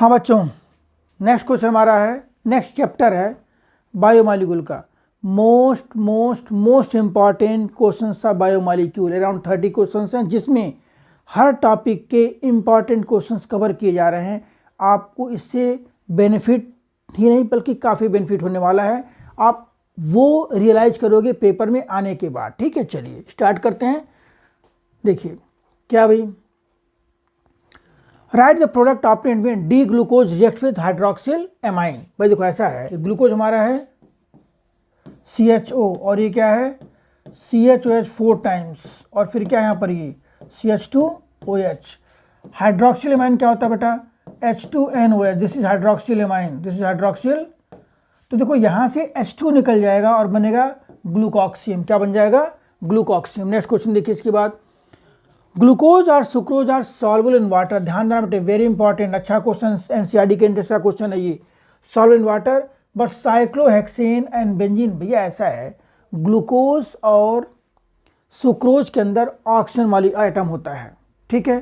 हाँ बच्चों, next question हमारा है, नेक्स्ट चैप्टर है बायोमॉलिक्यूल का। मोस्ट इम्पॉर्टेंट क्वेश्चन था बायोमॉलिक्यूल। अराउंड 30 क्वेश्चन हैं जिसमें हर टॉपिक के इम्पॉर्टेंट क्वेश्चंस कवर किए जा रहे हैं। आपको इससे बेनिफिट ही नहीं बल्कि काफ़ी बेनिफिट होने वाला है। आप वो रियलाइज करोगे पेपर में आने के बाद। ठीक है, चलिए स्टार्ट करते हैं। देखिए क्या भाई, right the product obtained when D glucose react with hydroxyl amine. भाई देखो ऐसा है, ग्लूकोज हमारा है CHO और ये क्या है CHOH 4 टाइम्स और फिर क्या है यहाँ पर ये CH2OH। हाइड्रोक्सिल एमाइन क्या होता है बेटा H2NOH। This is hydroxyl amine, this is hydroxyl. तो देखो यहाँ से H2 निकल जाएगा और बनेगा ग्लूकोक्सियम। क्या बन जाएगा? ग्लूकोक्सियम। नेक्स्ट क्वेश्चन देखिए इसके बाद, ग्लूकोज और sucrose are soluble in water. ध्यान देना बेटे, वेरी इंपॉर्टेंट, अच्छा क्वेश्चन, एनसीईआरटी के इंटरेस्ट का क्वेश्चन है ये। Soluble in water but cyclohexane and benzene. भैया ऐसा है, ग्लूकोज और सुक्रोज के अंदर ऑक्सीजन वाली आइटम होता है। ठीक है,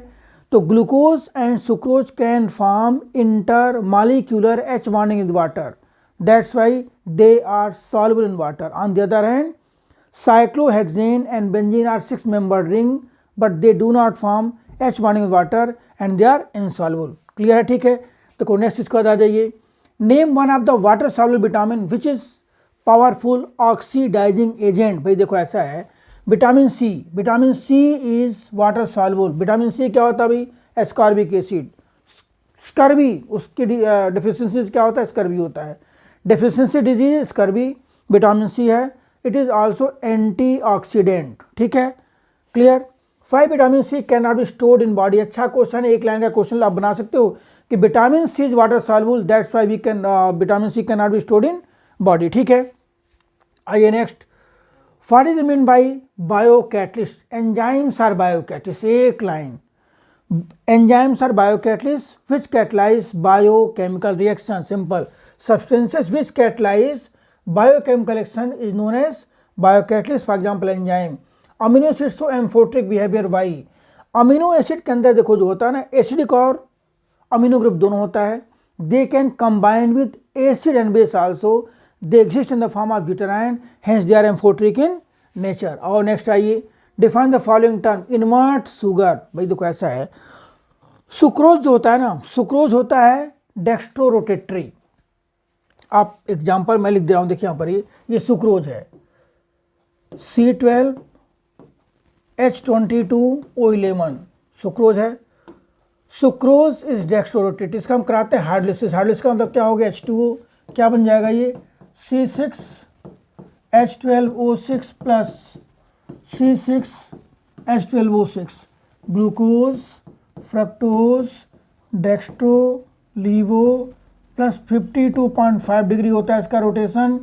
तो glucose and sucrose can form inter molecular H bonding in water, that's why they are soluble in water. On the other hand cyclohexane and benzene are 6-membered ring but they do not form H bonding with water and they are insoluble। Clear है? ठीक है, तो next इसके बाद आ जाइए, name one of the water soluble vitamin which is powerful oxidising agent. भाई देखो ऐसा है, vitamin C is water soluble. Vitamin C क्या होता है भाई? Ascorbic acid. स्कर्वी, उसकी डिफिशियंसी क्या होता है? स्कर्वी होता है। Deficiency disease scurvy, vitamin C है। It is also antioxidant. ठीक है, clear. 5 vitamin C can not be stored in body. अच्छा क्वेश्चन है, एक लाइन का क्वेश्चन आप बना सकते हो कि vitamin C is water soluble, that's why we can vitamin C can not be stored in body. ठीक है, आइए next, what is mean by biocatalyst? Enzymes are biocatalyst. एक line, enzymes are biocatalyst which catalyse biochemical reaction. Simple, substances which catalyse biochemical reaction is known as biocatalyst, for example enzyme। Amino acid show amphoteric behaviour. Why? Amino acid के अंदर देखो जो होता है ना, acidic और amino group दोनों होता है। They can combine with acid and base also, they exist in the form of zwitterion, hence they are amphoteric in nature. और नेक्स्ट आइए, define the following term invert sugar. भाई देखो ऐसा है, सुक्रोज जो होता है ना, सुक्रोज होता है डेक्स्ट्रोरोटेटरी। आप एग्जाम्पल मैं लिख दे रहा हूँ, देखिए यहाँ पर ये सुक्रोज है C12H22O11 सुक्रोज है। सुक्रोज इज डेक्स्ट्रोरोटेट, इसका हम कराते हैं हाइड्रोलिसिस। हाइड्रोलिसिस का मतलब क्या हो गया? H2O, क्या बन जाएगा ये C6H12O6 plus C6H12O6। Glucose, fructose, dextro, laevo plus 52.5 degree होता है इसका रोटेशन,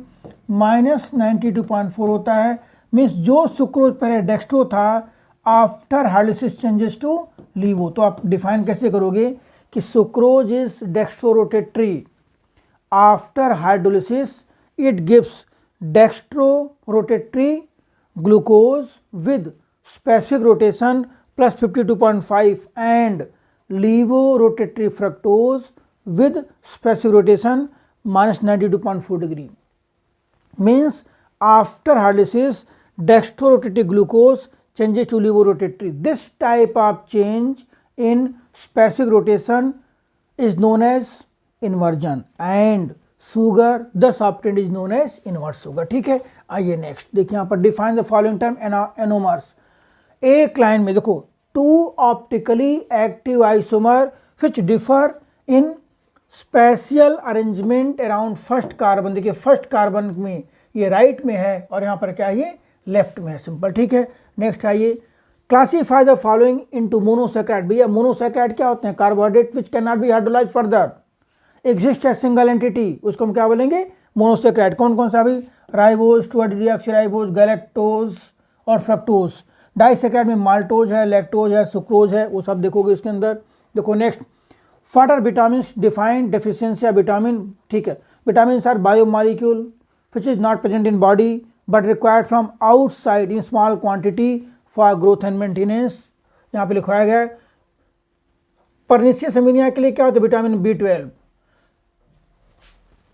माइनस 92.4 होता है। मीन्स जो सुक्रोज पहले डेक्स्ट्रो था, after hydrolysis changes to laevo. तो आप डिफाइन कैसे करोगे कि sucrose is dextrorotatory, after hydrolysis it gives dextrorotatory glucose with specific rotation plus 52.5 and laevo rotatory fructose with specific rotation minus 92.4 degree। means after hydrolysis dextrorotating glucose changes to levorotatory। this type of change in specific rotation is known as inversion and sugar thus obtained is known as inverse sugar। ठीक है, आइए next देखिए यहाँ पर, define the following term anomers. एक line में देखो, 2 optically active isomer which differ in special arrangement around first carbon. देखिए फर्स्ट कार्बन में ये राइट में है और यहाँ पर क्या है ये लेफ्ट में है। सिंपल, ठीक है। नेक्स्ट आइए, classify the following into monosaccharide. भैया मोनोसैकेराइड क्या होते हैं? Carbohydrate which can not be hydrolyse further, exist as single entity, उसको हम क्या बोलेंगे? मोनोसैकेराइड। कौन कौन सा भाई? राइबोज, 2-डीऑक्सीराइबोज, गैलेक्टोज और फ्रक्टोज। डाइसैकेराइड में माल्टोज है, लैक्टोज है, सुक्रोज है, वो सब देखोगे इसके अंदर। देखो next, What are vitamins? Define deficiency of vitamin। ठीक है, vitamins are biomolecule which is not present in body but required from outside in small quantity for growth and maintenance। यहाँ पे लिखवाया गया है परनीसियस एमीनिया के लिए क्या होता है विटामिन B12,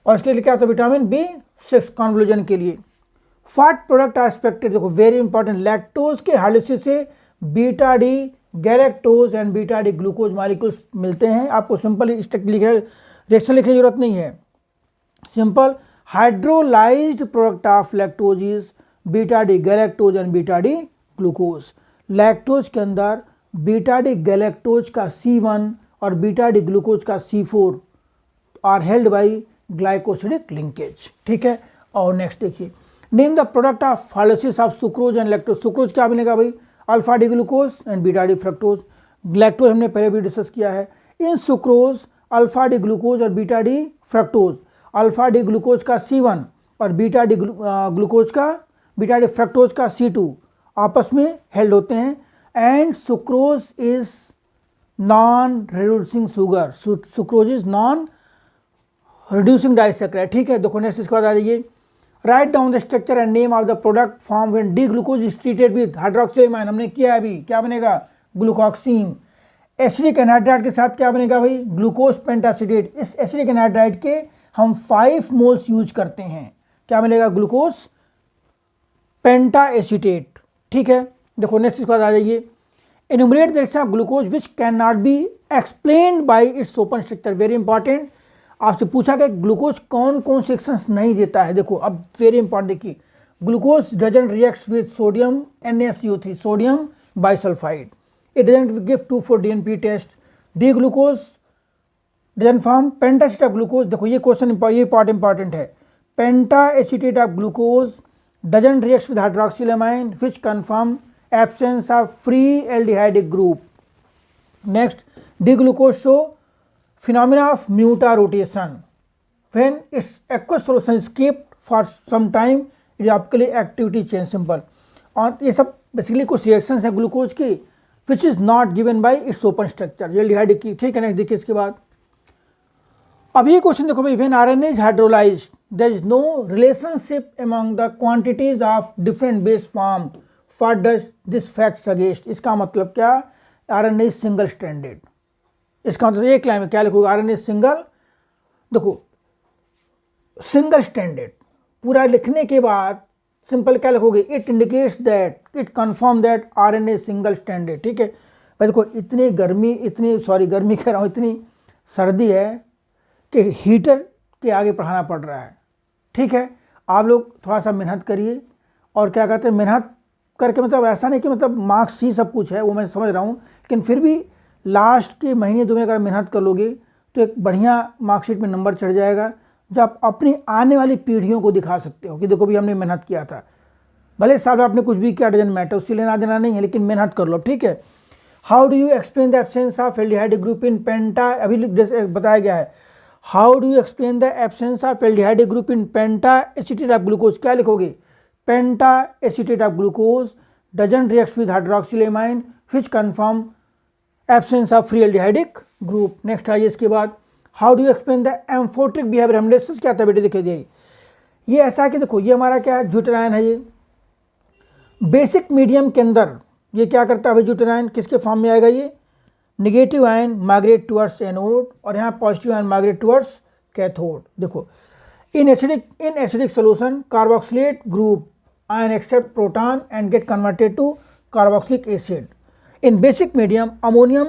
और इसके लिए क्या होता है विटामिन B6 कॉन्वोल्यूशन के लिए। व्हाट प्रोडक्ट आर एक्सपेक्टेड, देखो वेरी इंपॉर्टेंट, लैक्टोज के हाइड्रोलिसिस से beta D galactose and beta D glucose molecules मिलते हैं। आपको सिंपल रिएक्शन लिखने की जरूरत नहीं है, simple hydrolysed product of lactose is beta D galactose and beta D glucose. Lactose के अंदर बीटा डी गैलेक्टोज का C1 और बीटा डी ग्लूकोज का C4 are held by glycosidic linkage, ठीक है। और नेक्स्ट देखिए, name the product of hydrolysis of sucrose and lactose. Sucrose क्या बनेगा भाई, alpha D glucose and beta D fructose. Lactose हमने पहले भी डिस्कस किया है। In sucrose alpha D glucose और beta D fructose, alpha D glucose का C1 और बीटा डी फ्रक्टोज का C2 आपस में हेल्ड होते हैं। And sucrose is non reducing sugar, sucrose is non reducing disaccharide, ठीक है। देखो नेक्स्ट इसके बाद आ जाइए, write down the structure and name of the product form when D glucose is treated with hydroxylamine. हमने किया है अभी, क्या बनेगा ग्लूकोक्सीन। एसिडिक एनहाइड्राइड के साथ क्या बनेगा भाई ग्लूकोज पेंटासिडेट। इस एसिडिक एनहाइड्राइड के हम 5 मोल्स यूज करते हैं, क्या मिलेगा ग्लूकोज पेंटा एसीटेट, ठीक है। देखो नेक्स्ट इसके बाद आ जाइए, enumerate the reaction of glucose which can not be explained bye it's open structure. Very important, आपसे पूछा गया ग्लूकोज कौन कौन से रिएक्शंस नहीं देता है। देखो अब वेरी इंपॉर्टेंट देखिए, glucose doesn't react with sodium NaCO3, sodium bisulphide. It doesn't give 2,4 DNP test. D glucose doesn't form pentaacetate of glucose. देखो ये क्वेश्चन ये पार्ट इंपॉर्टेंट है। Pentaacetate of glucose doesn't react with hydroxylamine which confirm absence of free aldehydic group. Next, D glucose show phenomena of muta rotation when its aqueous solution is kept for some time, it is optically activity change, simple। और ये सब basically कुछ reactions हैं glucose की which is not given by it's open structure, aldehyde की, ठीक है। Next देखिए इसके बाद, अब ये क्वेश्चन देखो भाई, when RNA is hydrolysed there is no relationship among the quantities of different base form, what does this fact suggest. इसका मतलब क्या, RNA इज सिंगल स्ट्रैंडेड। इसका मतलब एक लाइन में क्या लिखोगे, RNA सिंगल, देखो सिंगल स्टैंडर्ड पूरा लिखने के बाद सिंपल क्या लिखोगे, it indicates that, it confirm that RNA single standard, ठीक है भाई। देखो इतनी गर्मी, गर्मी कह रहा हूँ, इतनी सर्दी है कि हीटर के आगे पढ़ाना पड़ रहा है, ठीक है। आप लोग थोड़ा सा मेहनत करिए, और क्या कहते हैं मेहनत करके मतलब ऐसा नहीं कि मतलब मार्क्स ही सब कुछ है, वो मैं समझ रहा हूँ, लेकिन फिर भी लास्ट के महीने 2 महीने अगर मेहनत कर लोगे तो एक बढ़िया मार्कशीट में नंबर चढ़ जाएगा, जो आप अपनी आने वाली पीढ़ियों को दिखा सकते हो कि देखो भी हमने मेहनत किया था। भले साल आपने कुछ भी किया, डजंट मैटर, उससे लेना देना नहीं है, लेकिन मेहनत कर लो, ठीक है। How do you explain the absence of aldehyde group in penta, अभी बताया गया है। How do you explain the absence of aldehyde group in penta acetate of glucose, क्या लिखोगे, penta acetate of glucose doesn't react with hydroxylamine which confirm absence of free aldehydic group. Next आइए इसके बाद, how do you explain the amphoteric behaviour haemolysis, क्या था बेटे दिखाई दे रही, ये ऐसा है कि देखो ये हमारा क्या है ज्यूटेराइन है, ये बेसिक मीडियम के अंदर ये क्या करता है भाई ज्यूटेराइन, किसके फॉर्म में आएगा, ये negative ion migrate towards anode और यहाँ positive ion migrate towards cathode. देखो in acidic solution carboxylate group ion accept proton and get converted to carboxylic acid. In basic medium, ammonium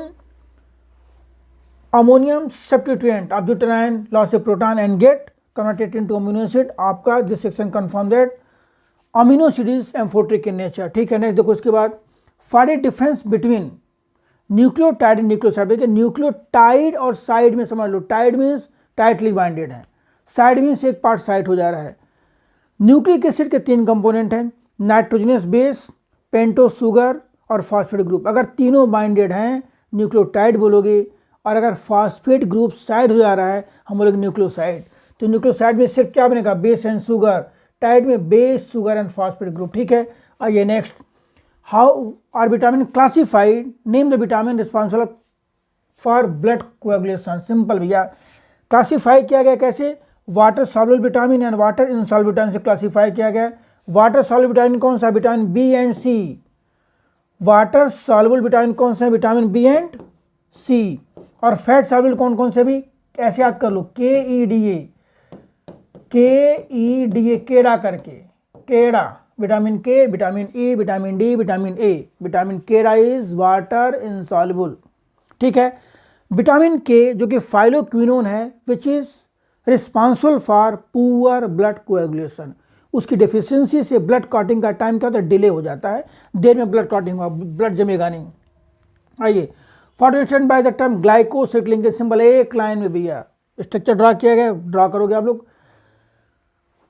substituent of deuterium lost a proton and get converted into amino acid। आपका this section confirm that amino acid is amphoteric in nature, ठीक है। Next देखो इसके बाद, find a difference between nucleotide and nucleoside. देखिए nucleotide और side में समझ लो, टाइड मीन्स टाइटली बाइंडेड है, साइड मीन्स एक पार्ट साइड हो जा रहा है। न्यूक्लिक एसिड के 3 कंपोनेंट हैं, नाइट्रोजनस बेस, पेंटोस शुगर और फॉस्फेट ग्रुप। अगर तीनों बाइंडेड हैं न्यूक्लियोटाइड बोलोगे, और अगर फॉस्फेट ग्रुप साइड हो जा रहा है हम बोलोगे न्यूक्लियोसाइड। तो न्यूक्लियोसाइड में सिर्फ क्या बनेगा, बेस एंड शुगर, टाइड में base sugar and phosphate group, ठीक है। आइए next, how are vitamin classified, name the vitamin responsible for blood coagulation. Simple भैया, क्लासीफाई किया गया कैसे, water soluble vitamin and water insoluble vitamin से क्लासीफाई किया गया। वाटर सॉल्युबल विटामिन कौन सा, vitamin B and C. Water soluble vitamin कौन सा है, विटामिन बी एंड सी। और फैट सॉल्युबल कौन कौन से भी ऐसे याद कर लो, KEDA, KEDA केड़ा करके, केड़ा, vitamin K, vitamin E, vitamin D, vitamin A. Vitamin केड़ा इज वाटर इनसॉल्युबल, ठीक है। विटामिन के जो कि फाइलोक्विनोन है which is responsible for poor blood coagulation, उसकी डेफिशिएंसी से ब्लड क्लॉटिंग का टाइम क्या होता है, डिले हो जाता है, देर में ब्लड क्लॉटिंग होगा, ब्लड जमेगा नहीं। आइए, formation by the term glycoside linkage symbol, एक लाइन में भैया स्ट्रक्चर ड्रा किया गया, ड्रा करोगे आप लोग।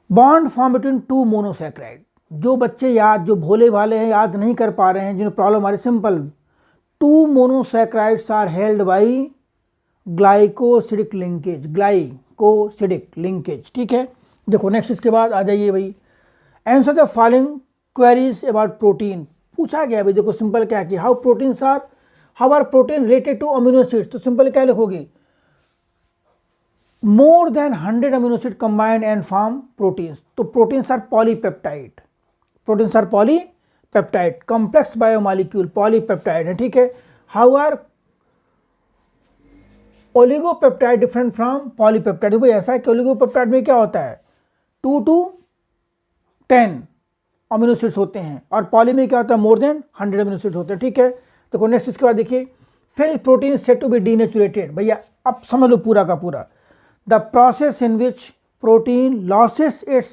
Bond form between two monosaccharide, जो बच्चे याद, जो भोले भाले हैं, याद नहीं कर पा रहे हैं, जिन्हें प्रॉब्लम आ रही, simple, two monosaccharides are held by glycosidic linkage, glycosidic linkage, ठीक है। देखो नेक्स्ट, इसके बाद आ जाइए भाई, answer the following queries about protein, पूछा गया भाई। देखो सिंपल क्या कि how are protein related to amino acids, तो सिंपल क्या लिखोगे, more than 100 amino acid combined and form proteins, तो proteins are polypeptide, proteins are polypeptide, complex biomolecule polypeptide है, ठीक है। How are oligopeptide different from polypeptide, भाई ऐसा है कि ओलिगोपेप्टाइड में क्या होता है 2 to 10 अमीनो एसिड्स होते हैं, और पॉली में क्या होता है मोर देन 100 अमीनो एसिड्स होते हैं, ठीक है। देखो नेक्स्ट, इसके बाद देखिए, फिर protein is said to be denatured, भैया अब समझ लो पूरा का पूरा, the process in which protein loses its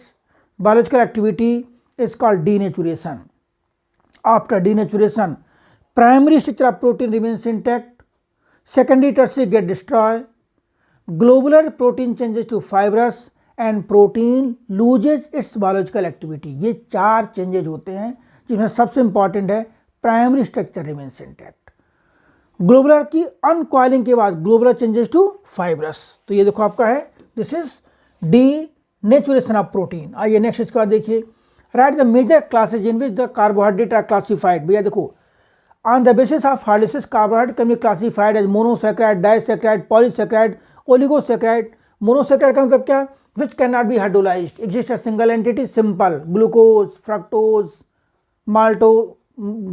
biological activity is called denaturation. After denaturation, primary structure of protein remains intact, secondary tertiary get destroyed, globular protein changes to fibrous and protein loses its biological activity। ये 4 changes होते हैं जिसमें सबसे important है primary structure remains intact, globular की अनकॉइलिंग के बाद globular changes to fibrous, तो ये देखो आपका है, this is denaturation of protein. आइए नेक्स्ट, इसके बाद देखिए, right the major classes in which the carbohydrate are classified, भैया देखो, on the basis of hydrolysis carbohydrate can be classified as monosaccharide, disaccharide, polysaccharide, oligosaccharide। monosaccharide का मतलब क्या, which cannot be hydrolyzed, exist a single entity, simple, glucose, fructose, maltose,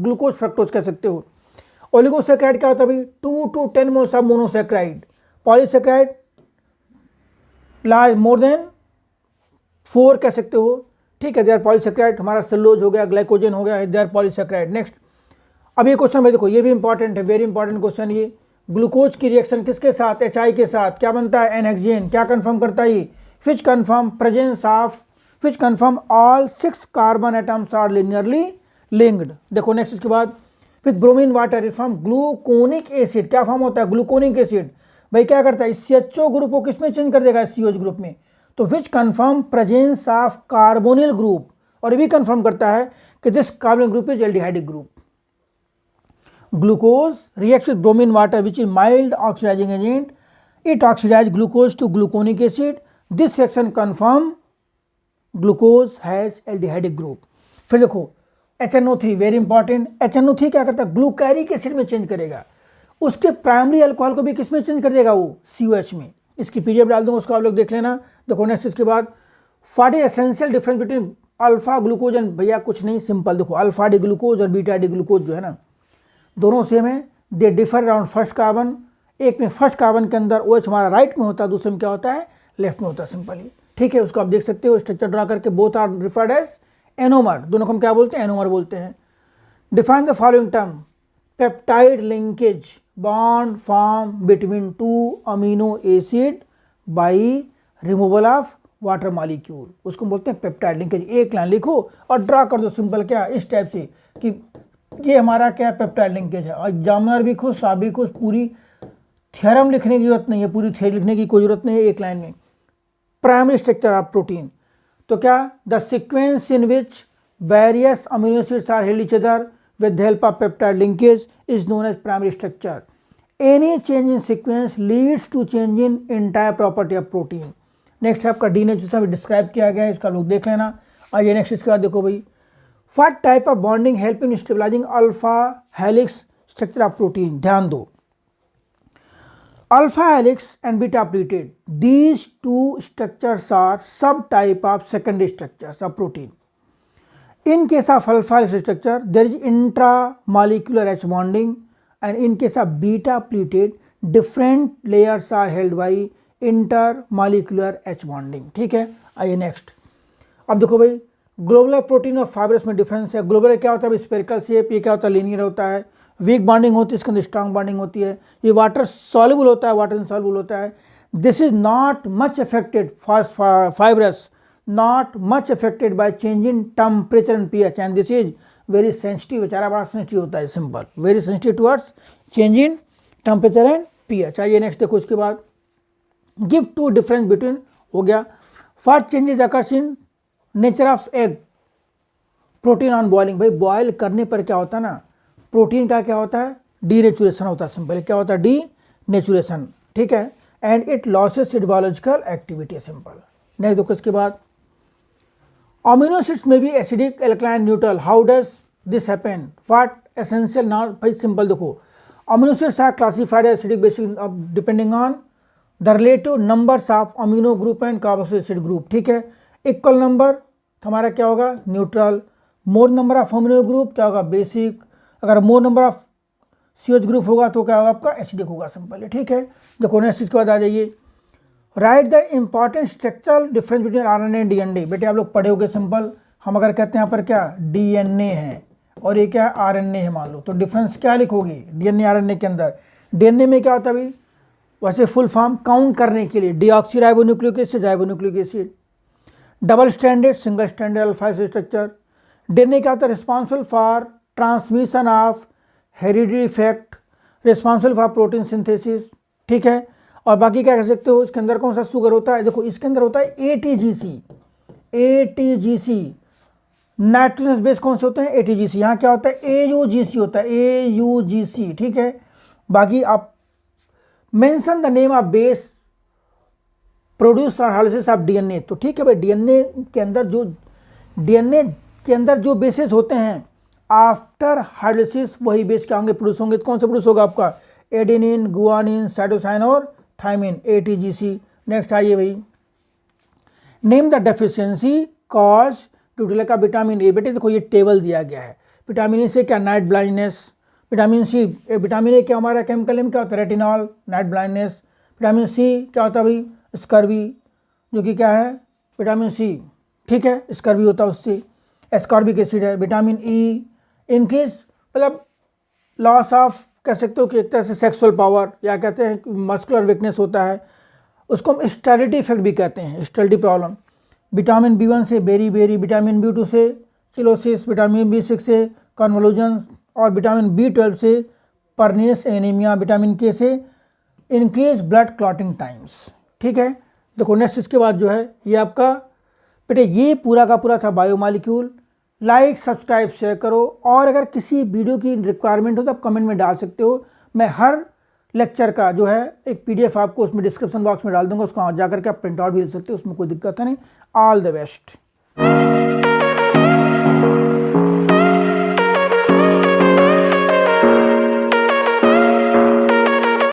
glucose fructose कह सकते हो। oligosaccharide क्या होता है भाई, 2 to 10 moles of monosaccharide, polysaccharide large more than 4 कह सकते हो, ठीक है। दे आर पॉलीसेक्राइड, हमारा सेलुलोज हो गया, ग्लाइकोजन हो गया, दे आर पॉलीसेक्राइड। नेक्स्ट, अब ये क्वेश्चन में देखो, ये भी इंपॉर्टेंट है, वेरी इंपॉर्टेंट क्वेश्चन ये, ग्लूकोज की रिएक्शन किसके साथ, HI के साथ, क्या बनता है एनहेक्सेन, क्या कंफर्म करता है, which confirm presence of, which confirm all 6 carbon atoms are linearly linked. देखो नेक्स्ट, इसके बाद, with bromine water it form gluconic acid, क्या फॉर्म होता है ग्लूकोनिक एसिड, भाई क्या करता है, CHO ग्रुप को किसमें चेंज कर देगा, COH ग्रुप में, तो which confirm presence of carbonyl group, और ये भी कंफर्म करता है कि this carbonyl group is aldehydic group. Glucose reacts with bromine water which is mild oxidizing agent. It oxidizes glucose to gluconic acid. This reaction confirm glucose has aldehydic group. फिर देखो HNO3 very important, HNO3 क्या करता है ग्लूकैरिक acid में change करेगा, उसके primary alcohol को भी किस में चेंज कर देगा वो COH में। इसकी PDF डाल दूंगा, उसको आप लोग देख लेना। देखो नेक्स्ट, इसके बाद, what is essential difference between alpha glucose and, भैया कुछ नहीं, सिंपल देखो, अल्फा डी ग्लूकोज और बीटा डी ग्लूकोज जो है ना, दोनों सेम है, they differ around first carbon, एक में फर्स्ट कार्बन के अंदर OH हमारा राइट में होता है, दूसरे में क्या होता है लेफ्ट में होता है, सिंपली, ठीक है। उसको आप देख सकते हो स्ट्रक्चर ड्रा करके, both are referred as anomer, दोनों को हम क्या बोलते हैं एनोमर बोलते हैं। Define the following term, peptide linkage, bond form between 2 amino acid by removal of water molecule, उसको बोलते हैं पेप्टाइड लिंकेज। एक लाइन लिखो और ड्रा कर दो सिंपल, क्या इस टाइप से कि ये हमारा क्या पेप्टाइड लिंकेज है, और एग्जामिनर भी खुश, आप भी खुश, पूरी थ्योरम लिखने की जरूरत नहीं है, पूरी थ्योरी लिखने की कोई जरूरत नहीं है, एक लाइन में। प्राइमरी स्ट्रक्चर ऑफ प्रोटीन, तो क्या, the sequence in which various amino acids are held each other with the help of peptide linkage is known as primary structure. Any change in sequence leads to change in entire property of protein. Next है आपका denaturation describe किया गया है, इसका लोग देख लेना। आइए नेक्स्ट, इसके बाद देखो भाई, What type of bonding help in stabilizing alpha helix structure of protein? ध्यान दो, alpha helix and beta pleated, these two structures are subtype of secondary structures of protein. In case of alpha helix structure, there is intramolecular H bonding, and in case of beta pleated, different layers are held by intermolecular H bonding. ठीक है, आइए next. अब देखो भाई, globular protein और fibrous में difference है। Globular क्या होता है, स्पेरिकल शेप, ये क्या होता है, लीनियर होता है, वीक बॉन्डिंग होती है, इसके अंदर स्ट्रांग बॉन्डिंग होती है, ये वाटर सॉल्युबल होता है, वाटर इनसॉल्युबल होता है। This is not much affected for fibrous, not much affected by change in temperature and pH, and this is very sensitive, बेचारा बड़ा सेंसिटिव होता है, simple, very sensitive towards change in temperature and pH. आइए next देखो, इसके बाद give to difference between, हो गया। What changes occurs in nature of egg protein on boiling. भाई बॉयल करने पर क्या होता है ना, प्रोटीन का क्या होता है, डीनेचुरेशन होता है, सिंपल क्या होता है, डीनेचुरेशन। ठीक है, and it loses it biological activity, simple. Next देखो इसके बाद, अमीनो एसिड्स में भी acidic, alkaline, neutral, how does this happen, what essential not. भाई सिंपल देखो, amino acids are classified acidic basic depending on the relative numbers of amino group and carboxylic acid group. ठीक है, equal number हमारा क्या होगा, neutral, more number of amino group क्या होगा, basic, अगर more number of CH group होगा तो क्या होगा आपका, एसिडिक होगा, सिंपल है। ठीक है, देखो नेक्स्ट इसके बाद आ जाइए, right the important structural difference between RNA and DNA. बेटे आप लोग पढ़े होगे, सिंपल, हम अगर कहते हैं यहाँ पर क्या डीएनए है और ये क्या है आरएनए है मान लो, तो डिफरेंस क्या लिखोगे डीएनए आरएनए के अंदर। डीएनए में क्या होता है भाई, वैसे फुल फॉर्म काउंट करने के लिए deoxyribonucleic acid, ribonucleic acid, double standard, single standard alpha acid structure. DNA क्या होता है, responsible for transmission of heredity effect, responsible for protein synthesis. ठीक है, और बाकी क्या कह सकते हो, इसके अंदर कौन सा शुगर होता है, देखो इसके अंदर होता है एटीजीसी, एटीजीसी, नाइट्रोजन बेस कौन से होते हैं, एटीजीसी। यहाँ क्या होता है, एयूजीसी होता है, एयूजीसी। ठीक है, बाकी आप mention the name of base produce hydrolysis of DNA. तो ठीक है भाई, डीएनए के अंदर जो बेसेस होते हैं आफ्टर हाइड्रोलाइसिस वही बेस क्या होंगे, प्रोड्यूस होंगे। तो कौन सा प्रोड्यूस होगा आपका, एडेनिन, गुआनिन, साइटोसाइन और थायमिन, एटीजीसी। नेक्स्ट आइए भाई, name the deficiency cause due to lack of vitamin A. बेटे देखो ये टेबल दिया गया है, विटामिन ए से क्या, night blindness, vitamin C, vitamin A क्या हमारा केमिकल नेम क्या होता है, retinol, night blindness. Vitamin C क्या होता है भाई, स्कर्वी, जो कि क्या है विटामिन सी, ठीक है, स्कर्वी होता है उससे, एस्कॉर्बिक एसिड है। विटामिन ई इंक्रीज, मतलब लॉस ऑफ कह सकते हो कि एक तरह से सेक्सुअल पावर, या कहते हैं मस्कुलर वीकनेस होता है, उसको हम स्टेरिलिटी इफेक्ट भी कहते हैं, स्टेरिलिटी प्रॉब्लम। विटामिन बी1 से बेरी, विटामिन बी2 से सिलोसिस, विटामिन बी6 से कन्वोल्यूजन, और विटामिन बी12 से परनियस एनीमिया, विटामिन के से इंक्रीज ब्लड क्लॉटिंग टाइम्स। ठीक है, देखो नेक्स्ट इसके बाद जो है ये आपका बेटे ये पूरा का पूरा था बायोमॉलिक्यूल। लाइक, सब्सक्राइब, शेयर करो, और अगर किसी वीडियो की रिक्वायरमेंट हो तो आप कमेंट में डाल सकते हो। मैं हर लेक्चर का जो है एक पीडीएफ आपको उसमें डिस्क्रिप्शन बॉक्स में डाल दूंगा, उसको जाकर के आप प्रिंट आउट भी ले सकते हो, उसमें कोई दिक्कत नहीं। All the best.